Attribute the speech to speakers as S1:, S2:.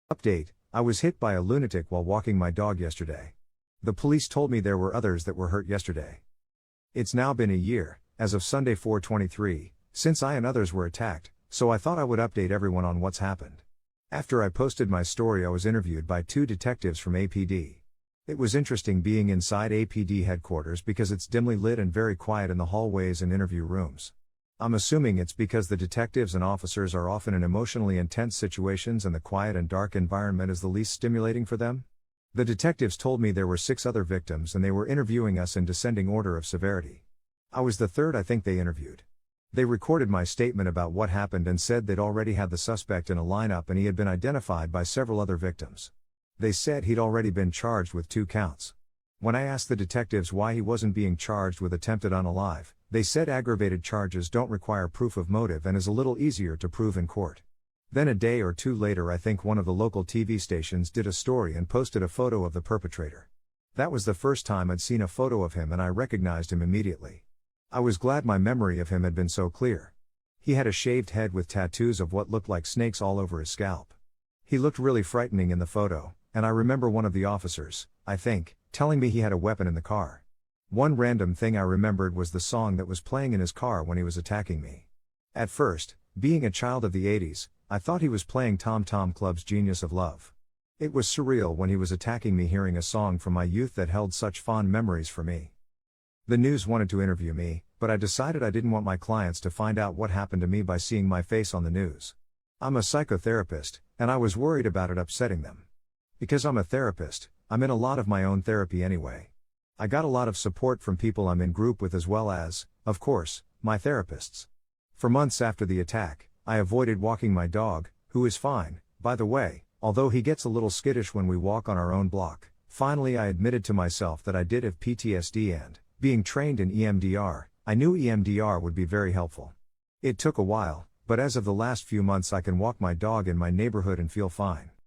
S1: Update: I was hit by a lunatic while walking my dog yesterday. The police told me there were others that were hurt yesterday. It's now been a year, as of Sunday 4/23, since I and others were attacked, so I thought I would update everyone on what's happened. After I posted my story, I was interviewed by two detectives from APD. It was interesting being inside APD headquarters because it's dimly lit and very quiet in the hallways and interview rooms. I'm assuming it's because the detectives and officers are often in emotionally intense situations and the quiet and dark environment is the least stimulating for them. The detectives told me there were 6 other victims and they were interviewing us in descending order of severity. I was the third I think they interviewed. They recorded my statement about what happened and said they'd already had the suspect in a lineup and he had been identified by several other victims. They said he'd already been charged with 2 counts. When I asked the detectives why he wasn't being charged with attempted unalive, they said aggravated charges don't require proof of motive and is a little easier to prove in court. Then a day or two later, I think one of the local TV stations did a story and posted a photo of the perpetrator. That was the first time I'd seen a photo of him and I recognized him immediately. I was glad my memory of him had been so clear. He had a shaved head with tattoos of what looked like snakes all over his scalp. He looked really frightening in the photo, and I remember one of the officers, I think, telling me he had a weapon in the car. One random thing I remembered was the song that was playing in his car when he was attacking me. At first, being a child of the 80s, I thought he was playing Tom Tom Club's Genius of Love. It was surreal when he was attacking me hearing a song from my youth that held such fond memories for me. The news wanted to interview me, but I decided I didn't want my clients to find out what happened to me by seeing my face on the news. I'm a psychotherapist, and I was worried about it upsetting them. Because I'm a therapist, I'm in a lot of my own therapy anyway. I got a lot of support from people I'm in group with as well as, of course, my therapists. For months after the attack, I avoided walking my dog, who is fine, by the way, although he gets a little skittish when we walk on our own block. Finally, I admitted to myself that I did have PTSD and, being trained in EMDR, I knew EMDR would be very helpful. It took a while, but as of the last few months I can walk my dog in my neighborhood and feel fine.